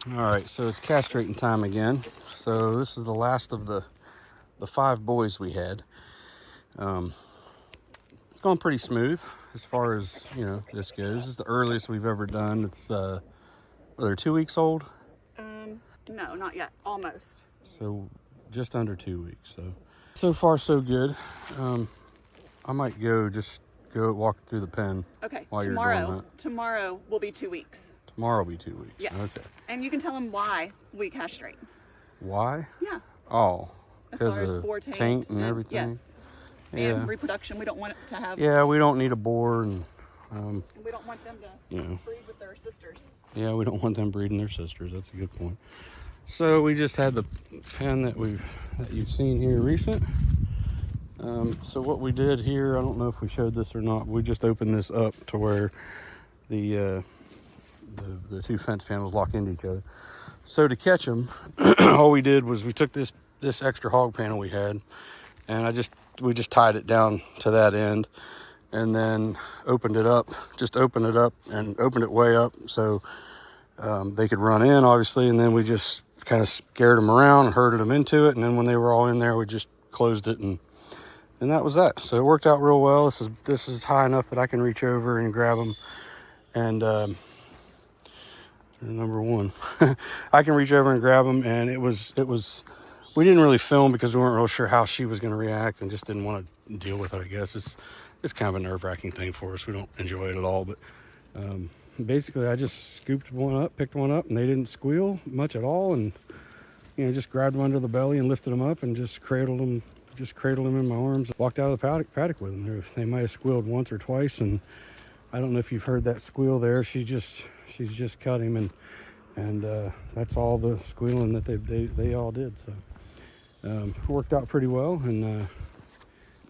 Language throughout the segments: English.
All right, so it's castrating time again. So this is the last of the 5 boys we had. It's going pretty smooth as far as, this goes. This is the earliest we've ever done. It's, they're 2 weeks old? No, not yet. Almost. So just under 2 weeks. So far so good. I might go walk through the pen. Okay, while you're doing that. Tomorrow will be 2 weeks. Tomorrow will be 2 weeks. Yeah. Okay. And you can tell them why we castrate. Why? Yeah. Oh, As because far as of boar taint and everything? Yes. Yeah. And reproduction. We don't want it to have. Yeah, we don't need a boar, and And we don't want them to breed with their sisters. yeah, we don't want them breeding their sisters. That's a good point. So we just had the pen that you've seen here recent. So what we did here, I don't know if we showed this or not. We just opened this up to where the 2 fence panels lock into each other. So to catch them, all we did was we took this extra hog panel we had, and we just tied it down to that end, and then opened it up and opened it way up so they could run in, obviously, and then we just kind of scared them around and herded them into it, and then when they were all in there, we just closed it, and that was that. So it worked out real well. This is high enough that I can reach over and grab them, and number one, I can reach over and grab them, and it was. We didn't really film because we weren't real sure how she was going to react, and just didn't want to deal with it. I guess it's kind of a nerve-wracking thing for us. We don't enjoy it at all, but basically, I just scooped one up, picked one up, and they didn't squeal much at all, and just grabbed them under the belly and lifted them up and just cradled them in my arms. Walked out of the paddock with them. They might have squealed once or twice, and I don't know if you've heard that squeal there. She's just cut him, and that's all the squealing that they all did. So it worked out pretty well, and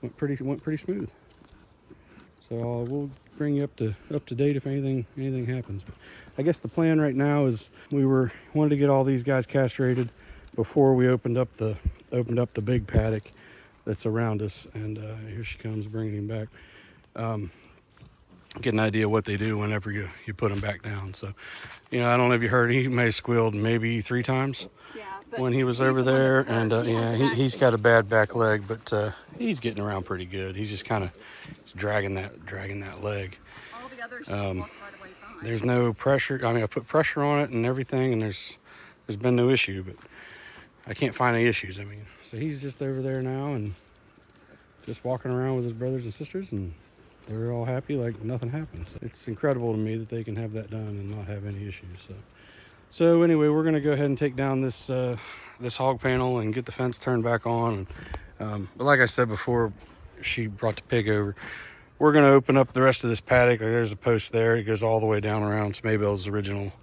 went pretty smooth. So we'll bring you up to date if anything happens. But I guess the plan right now is we wanted to get all these guys castrated before we opened up the big paddock that's around us. And here she comes, bringing him back. Get an idea what they do whenever you put them back down. So, I don't know if you heard, he may have squealed maybe 3 times. When he was over there, and he's got a bad back leg, but he's getting around pretty good. He's just kind of dragging that leg. All the others walk right away fine. There's no pressure. I mean, I put pressure on it and everything, and there's been no issue, but I can't find any issues. I mean, so he's just over there now and just walking around with his brothers and sisters, and they're all happy like nothing happened. So it's incredible to me that they can have that done and not have any issues. So anyway, we're going to go ahead and take down this hog panel and get the fence turned back on. But like I said before, she brought the pig over. We're going to open up the rest of this paddock. Like, there's a post there. It goes all the way down around to Maybell's original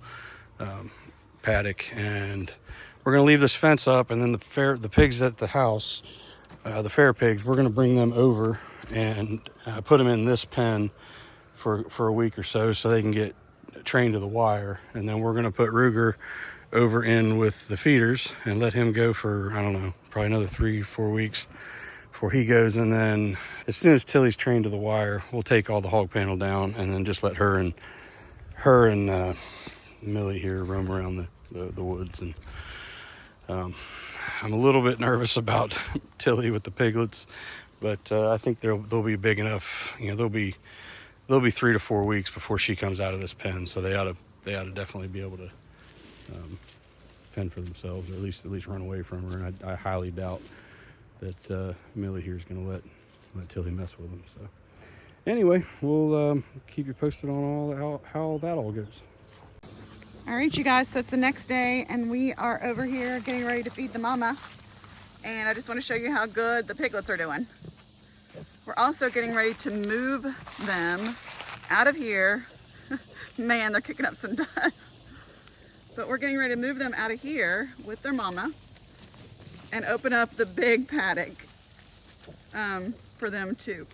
paddock. And we're going to leave this fence up, and then the pigs at the house, the fair pigs, we're going to bring them over and put them in this pen for a week or so they can get trained to the wire. And then we're going to put Ruger over in with the feeders and let him go for, I don't know, probably another 3-4 weeks before he goes. And then as soon as Tilly's trained to the wire, we'll take all the hog panel down and then just let her and Millie here roam around the woods. And I'm a little bit nervous about Tilly with the piglets, but I think they'll be big enough. They'll be 3 to 4 weeks before she comes out of this pen, so they ought to definitely be able to fend for themselves, or at least run away from her. And I highly doubt that Millie here is going to let Tilly mess with them. So anyway, we'll keep you posted on how that all goes. All right, you guys, so it's the next day, and we are over here getting ready to feed the mama. And I just want to show you how good the piglets are doing. We're also getting ready to move them out of here. Man, they're kicking up some dust. But we're getting ready to move them out of here with their mama and open up the big paddock for them to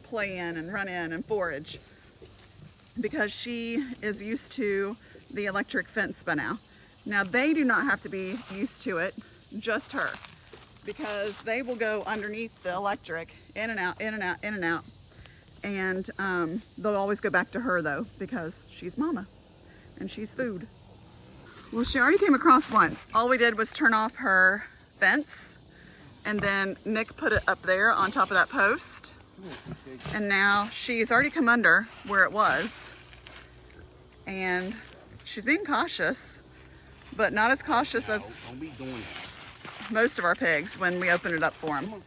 play in and run in and forage, because she is used to the electric fence by now. Now, they do not have to be used to it, just her, because they will go underneath the electric, in and out, in and out, in and out. And they'll always go back to her though, because she's mama and she's food. Well, she already came across once. All we did was turn off her fence, and then Nick put it up there on top of that post. And now she's already come under where it was. And she's being cautious, but not as cautious as most of our pigs when we open it up for them.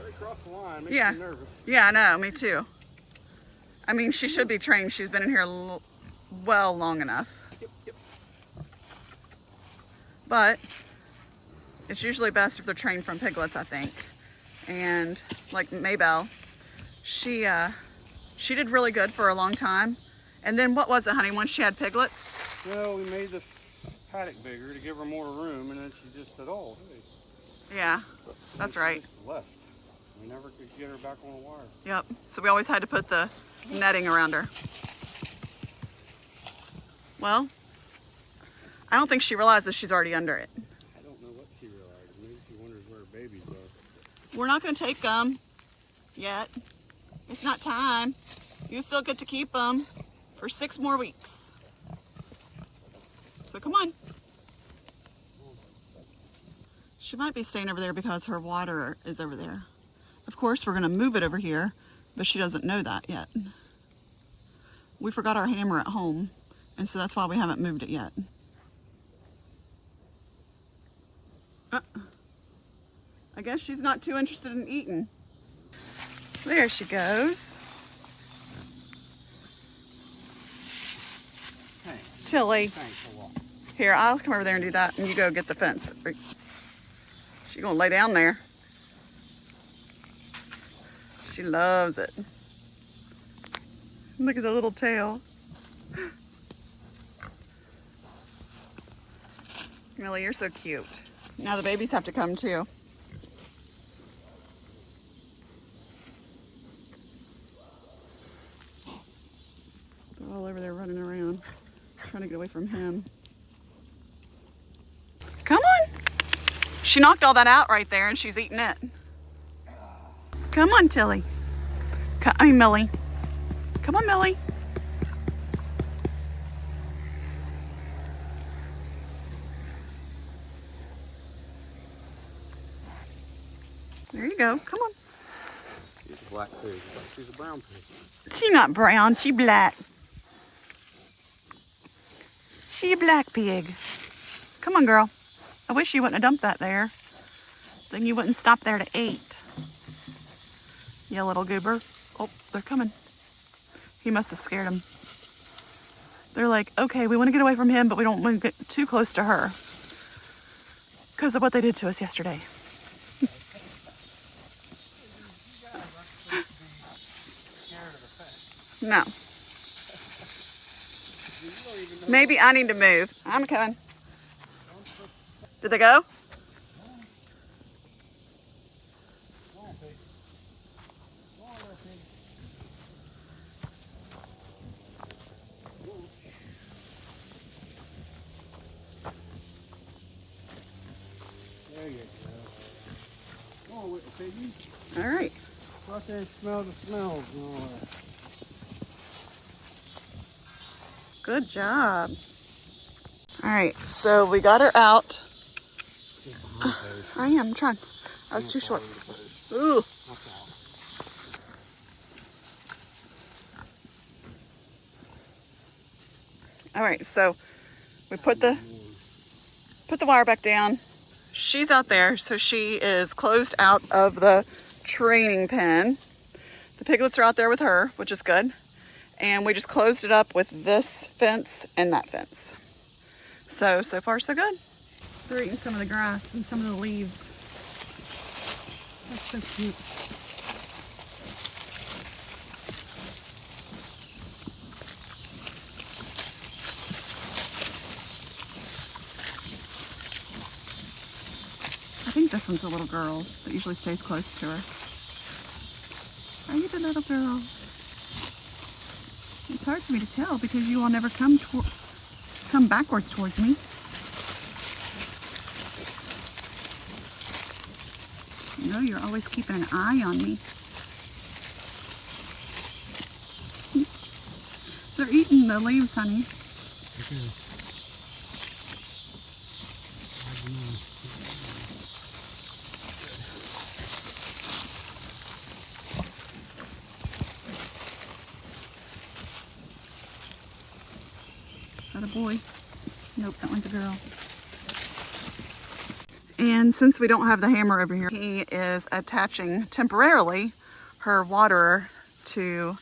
Across the line, makes Yeah. me nervous. Yeah, I know, me too. I mean, she should be trained. She's been in here well long enough. Yep. But it's usually best if they're trained from piglets, I think. And like Maybelle, she did really good for a long time. And then what was it, honey, once she had piglets? Well, we made the paddock bigger to give her more room, and then she just said, oh, hey. Yeah, that's right. Left. We never could get her back on the wire. Yep, so we always had to put the netting around her. Well, I don't think she realizes she's already under it. I don't know what she realized. Maybe she wonders where her babies are. We're not going to take them yet. It's not time. You still get to keep them for 6 more weeks. So come on. She might be staying over there because her water is over there. Of course, we're going to move it over here, but she doesn't know that yet. We forgot our hammer at home, and so that's why we haven't moved it yet. I guess she's not too interested in eating. There she goes. Thanks. Tilly. Thanks a lot. Here, I'll come over there and do that, and you go get the fence. She's gonna lay down there. She loves it. Look at the little tail. Millie, you're so cute. Now the babies have to come too. They're all over there running around, trying to get away from him. Come on. She knocked all that out right there and she's eating it. Come on, Tilly. Millie. Come on, Millie. There you go. Come on. She's a black pig. She's a brown pig. She not brown. She black. She a black pig. Come on, girl. I wish you wouldn't have dumped that there. Then you wouldn't stop there to eat. You little goober. Oh, they're coming. He must have scared them. They're like, okay, we want to get away from him, but we don't want to get too close to her because of what they did to us yesterday. No. Maybe I need to move. I'm coming. Did they go? There you go. Come on, little piggy. All right. Go out there and smell the smells and all that. Good job. All right, so we got her out. I am trying. I was too short. Ooh. All right, so we put the wire back down. She's out there, so she is closed out of the training pen. The piglets are out there with her, which is good. And we just closed it up with this fence and that fence. So far so good. They're eating some of the grass and some of the leaves. That's so cute. I think this one's a little girl that usually stays close to her. Are you the little girl? It's hard for me to tell because you all never come backwards towards me. You know, you're always keeping an eye on me. They're eating the leaves, honey. That a boy? Nope, that one's a girl. And since we don't have the hammer over here, he is attaching temporarily her waterer to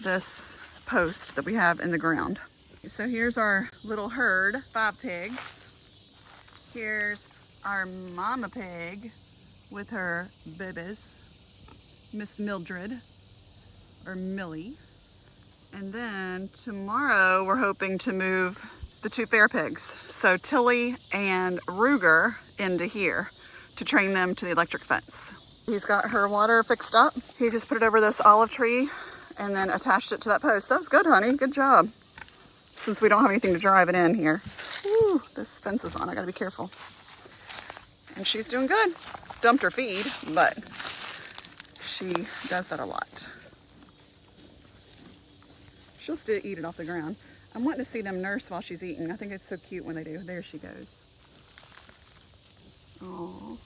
this post that we have in the ground. So here's our little herd, 5 pigs. Here's our mama pig with her babies, Miss Mildred, or Millie. And then tomorrow we're hoping to move the 2 fair pigs, so Tilly and Ruger, into here to train them to the electric fence. He's got her water fixed up. He just put it over this olive tree and then attached it to that post. That was good, honey. Good job. Since we don't have anything to drive it in here. Woo, this fence is on. I gotta be careful. And she's doing good. Dumped her feed, but she does that a lot. She'll still eat it off the ground. I'm wanting to see them nurse while she's eating. I think it's so cute when they do. There she goes. Aww.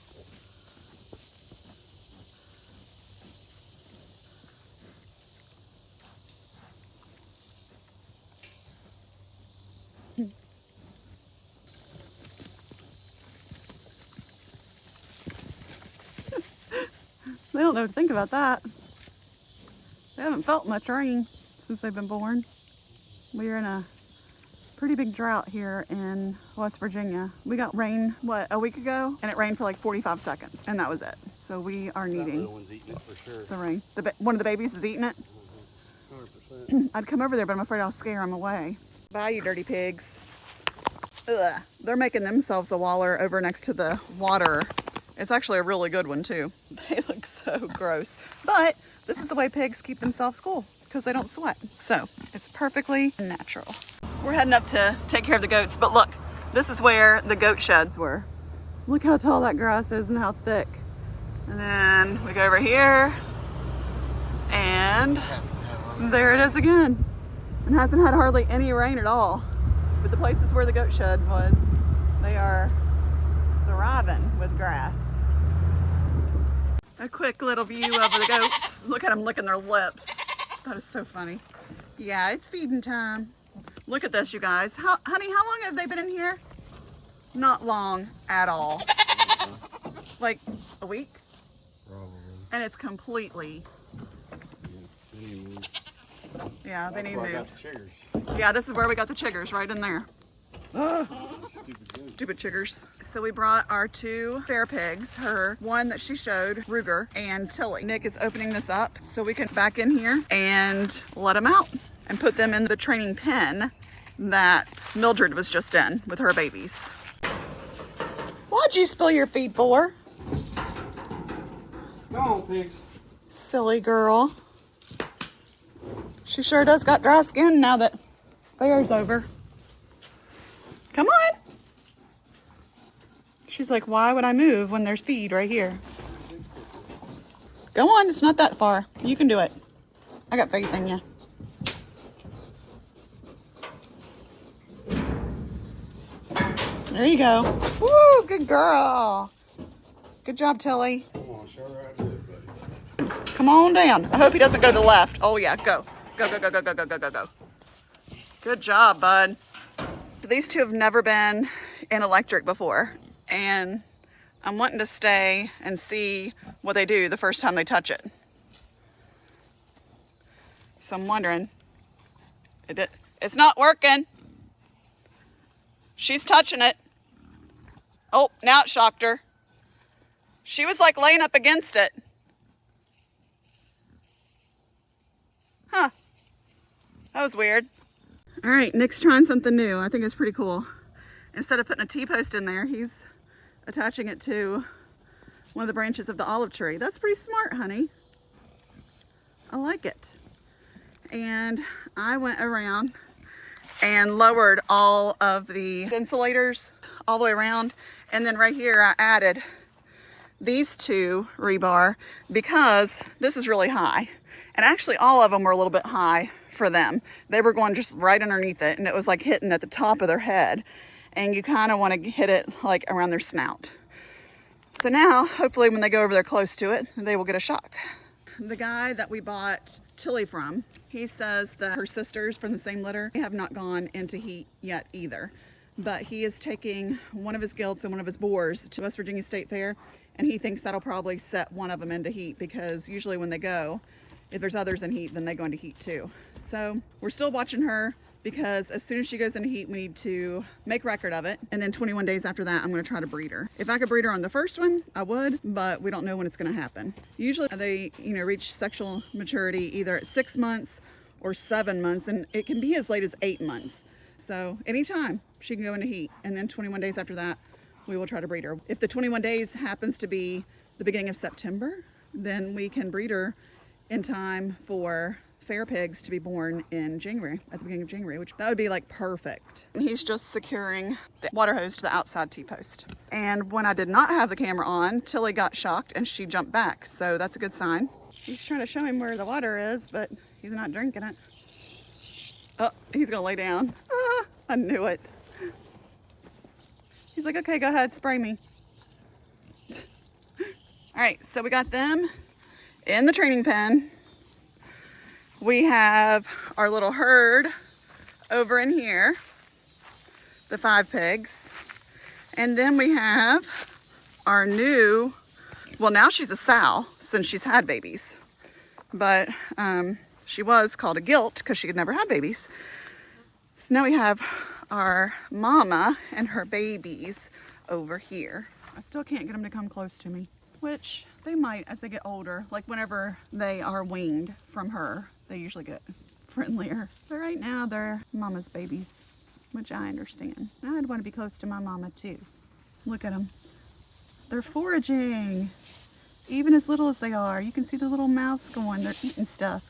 They don't know what to think about that. They haven't felt much rain since they've been born. We're in a pretty big drought here in West Virginia. We got rain, what, a week ago? And it rained for like 45 seconds, and that was it. So we are needing That little one's eating it for sure. the rain. One of the babies is eating it? 100%. I'd come over there, but I'm afraid I'll scare them away. Bye, you dirty pigs. Ugh. They're making themselves a waller over next to the water. It's actually a really good one, too. They look so gross. But this is the way pigs keep themselves cool, because they don't sweat. So it's perfectly natural. We're heading up to take care of the goats, but look, this is where the goat sheds were. Look how tall that grass is and how thick. And then we go over here, and there it is again. It hasn't had hardly any rain at all. But the places where the goat shed was, they are thriving with grass. A quick little view of the goats. Look at them licking their lips. That is so funny. Yeah, it's feeding time. Look at this, you guys. Honey, how long have they been in here? Not long at all. Like a week? Probably. And it's completely... Yeah, they need moved. Yeah, this is where we got the chiggers, right in there. Stupid chiggers. So we brought our 2 fair pigs, her one that she showed, Ruger, and Tilly. Nick is opening this up so we can back in here and let them out and put them in the training pen that Mildred was just in with her babies. What'd you spill your feed for? Come on, pigs. Silly girl. She sure does got dry skin now that fair's over. Come on. She's like, why would I move when there's feed right here? Go on, it's not that far. You can do it. I got faith in you. There you go. Woo, good girl. Good job, Tilly. Come on, show her how to do it, buddy. Come on down. I hope he doesn't go to the left. Oh yeah, go. Go, go, go, go, go, go, go, go, go. Good job, bud. So these 2 have never been in electric before, and I'm wanting to stay and see what they do the first time they touch it. So I'm wondering, it's not working. She's touching it. Oh, now it shocked her. She was like laying up against it. Huh. That was weird. All right, Nick's trying something new. I think it's pretty cool. Instead of putting a T-post in there, he's attaching it to one of the branches of the olive tree. That's pretty smart, honey. I like it. And I went around and lowered all of the insulators all the way around. And then right here, I added these 2 rebar because this is really high. And actually all of them were a little bit high for them. They were going just right underneath it, and it was like hitting at the top of their head. And you kind of want to hit it like around their snout. So now, hopefully when they go over there close to it, they will get a shock. The guy that we bought Tilly from, he says that her sisters from the same litter have not gone into heat yet either. But he is taking one of his gilts and one of his boars to West Virginia State Fair, and he thinks that'll probably set one of them into heat, because usually when they go, if there's others in heat, then they go into heat too. So we're still watching her, because as soon as she goes into heat, we need to make record of it. And then 21 days after that, I'm gonna try to breed her. If I could breed her on the first one, I would, but we don't know when it's gonna happen. Usually they, reach sexual maturity either at 6 months or 7 months, and it can be as late as 8 months. So anytime she can go into heat, and then 21 days after that, we will try to breed her. If the 21 days happens to be the beginning of September, then we can breed her in time for fair pigs to be born in January, at the beginning of January, which that would be like perfect. He's just securing the water hose to the outside T-post. And when I did not have the camera on, Tilly got shocked and she jumped back. So that's a good sign. He's trying to show him where the water is, but he's not drinking it. Oh, he's gonna lay down. Ah, I knew it. He's like, okay, go ahead, spray me. All right, so we got them in the training pen. We have our little herd over in here, the 5 pigs. And then we have our new, well, now she's a sow since she's had babies. But she was called a gilt because she had never had babies. So now we have our mama and her babies over here. I still can't get them to come close to me, which they might as they get older. Like whenever they are weaned from her, they usually get friendlier. But right now they're mama's babies, which I understand. I'd want to be close to my mama too. Look at them. They're foraging. Even as little as they are, you can see the little mouths going. They're eating stuff.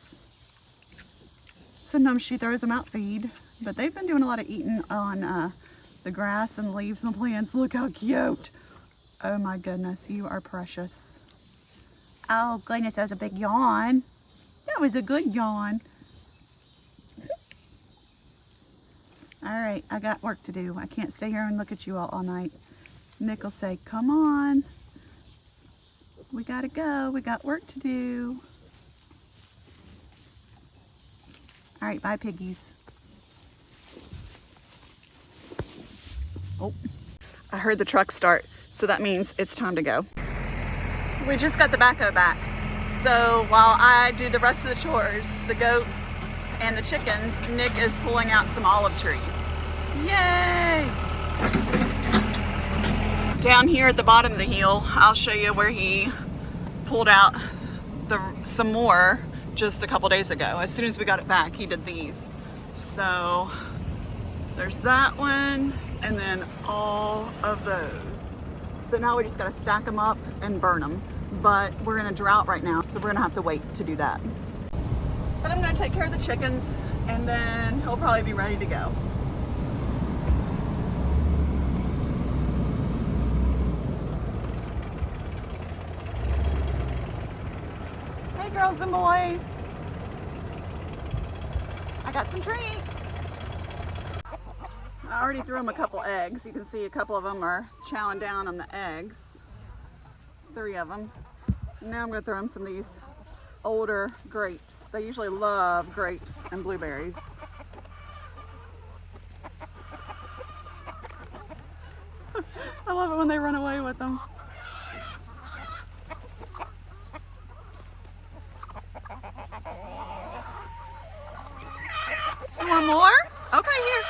Sometimes she throws them out feed, but they've been doing a lot of eating on the grass and leaves and the plants. Look how cute. Oh my goodness, you are precious. Oh goodness, that was a big yawn. That was a good yawn. All right, I got work to do. I can't stay here and look at you all night. Nick will say, come on. We gotta go, we got work to do. All right, bye piggies. Oh, I heard the truck start, so that means it's time to go. We just got the backhoe back. So while I do the rest of the chores, the goats and the chickens, Nick is pulling out some olive trees. Yay! Down here at the bottom of the hill, I'll show you where he pulled out some more just a couple days ago. As soon as we got it back, he did these. So there's that one, and then all of those. So now we just gotta stack them up and burn them. But we're in a drought right now, so we're gonna have to wait to do that. But I'm gonna take care of the chickens, and then he'll probably be ready to go. Hey girls and boys. I got some treats. I already threw them a couple eggs. You can see a couple of them are chowing down on the eggs. 3 of them. Now I'm going to throw them some of these older grapes. They usually love grapes and blueberries. I love it when they run away with them. You want more? Okay, here.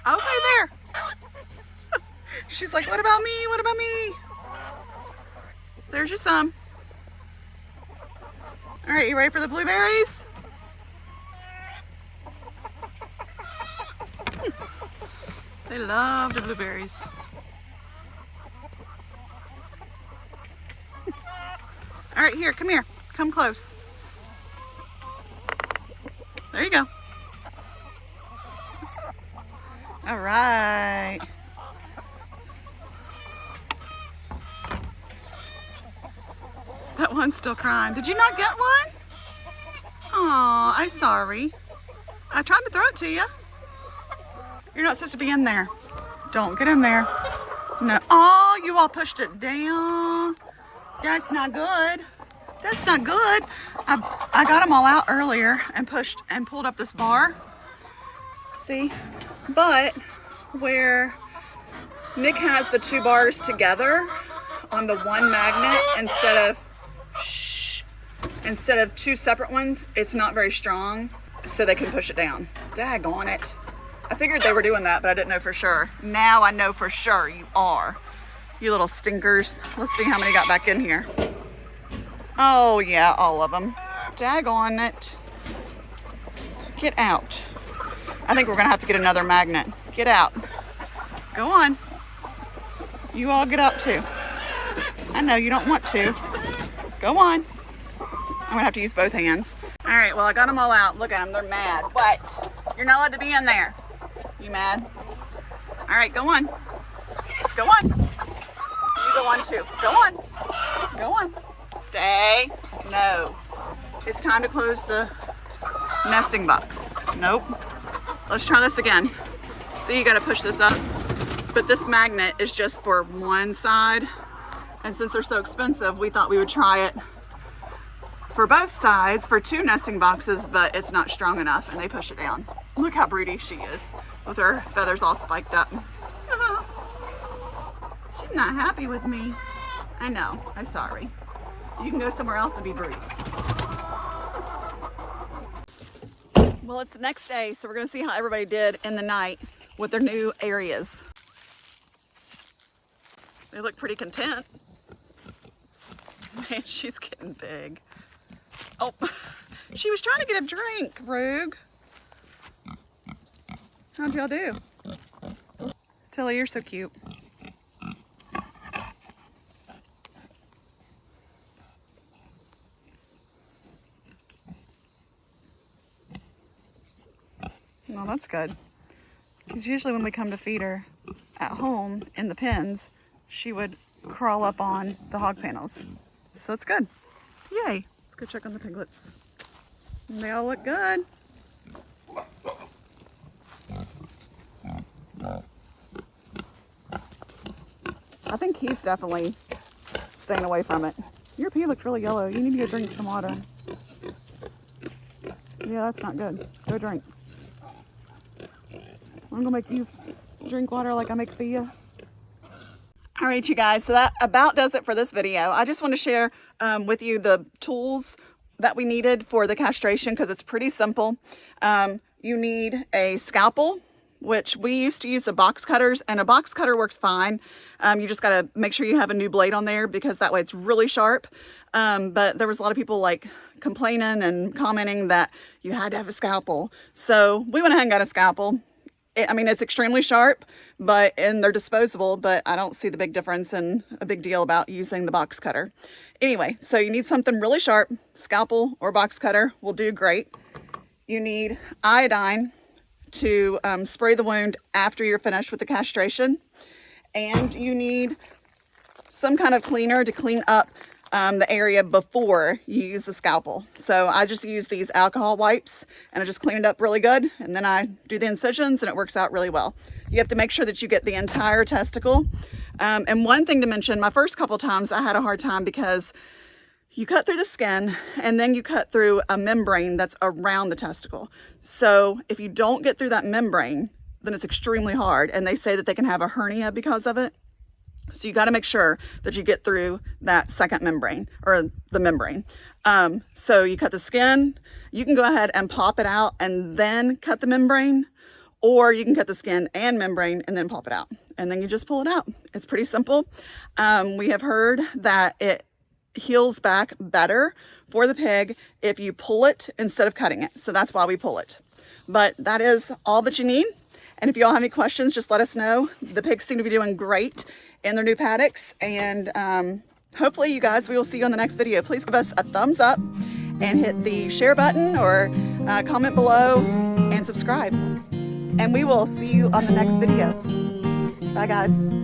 Okay, there. She's like, what about me? What about me? There's your some. All right, you ready for the blueberries? They love the blueberries. All right, here, come here. Come close. There you go. All right. That one's still crying. Did you not get one? Aw, I'm sorry. I tried to throw it to you. You're not supposed to be in there. Don't get in there. No. Oh, you all pushed it down. That's not good. That's not good. I got them all out earlier and pushed and pulled up this bar. See? But where Nick has the two bars together on the one magnet instead of two separate ones, it's not very strong, so they can push it down. Daggone it. I figured they were doing that, but I didn't know for sure. Now I know for sure you are. You little stinkers. Let's see how many got back in here. Oh yeah, all of them. Daggone it. Get out. I think we're gonna have to get another magnet. Get out. Go on. You all get up too. I know you don't want to. Go on. I'm gonna have to use both hands. All right, well, I got them all out. Look at them, they're mad. What? You're not allowed to be in there. You mad? All right, go on. Go on. You go on too. Go on. Go on. Stay. No. It's time to close the nesting box. Nope. Let's try this again. See, you gotta push this up. But this magnet is just for one side. And since they're so expensive, we thought we would try it for both sides for two nesting boxes, but it's not strong enough and they push it down. Look how broody she is with her feathers all spiked up. She's not happy with me. I know, I'm sorry. You can go somewhere else and be broody. Well, it's the next day, so we're gonna see how everybody did in the night with their new areas. They look pretty content. Man, she's getting big. Oh, she was trying to get a drink, Rogue. How'd y'all do? Tilly, you're so cute. Well, that's good. Because usually when we come to feed her at home in the pens, she would crawl up on the hog panels. So that's good. Yay. Let's go check on the piglets. And they all look good. I think he's definitely staying away from it. Your pee looks really yellow. You need to go drink some water. Yeah, that's not good. Go drink. I'm gonna make you drink water like I make for you. All right, you guys, so that about does it for this video. I just want to share with you the tools that we needed for the castration because it's pretty simple. You need a scalpel, which we used to use the box cutters, and a box cutter works fine. You just got to make sure you have a new blade on there because that way it's really sharp. But there was a lot of people like complaining and commenting that you had to have a scalpel. So we went ahead and got a scalpel. I mean, it's extremely sharp, and they're disposable, but I don't see the big difference and a big deal about using the box cutter. Anyway, so you need something really sharp. Scalpel or box cutter will do great. You need iodine to spray the wound after you're finished with the castration. And you need some kind of cleaner to clean up the area before you use the scalpel. So I just use these alcohol wipes and I just clean it up really good. And then I do the incisions and it works out really well. You have to make sure that you get the entire testicle. And one thing to mention, my first couple times I had a hard time because you cut through the skin and then you cut through a membrane that's around the testicle. So if you don't get through that membrane, then it's extremely hard. And they say that they can have a hernia because of it. So you got to make sure that you get through that second membrane or the membrane. So you cut the skin, you can go ahead and pop it out and then cut the membrane, or you can cut the skin and membrane and then pop it out. And then you just pull it out. It's pretty simple. We have heard that it heals back better for the pig if you pull it instead of cutting it. So that's why we pull it. But that is all that you need. And if you all have any questions, just let us know. The pigs seem to be doing great in their new paddocks, and hopefully you guys, we will see you on the next video. Please give us a thumbs up and hit the share button or comment below and subscribe, and we will see you on the next video. Bye guys.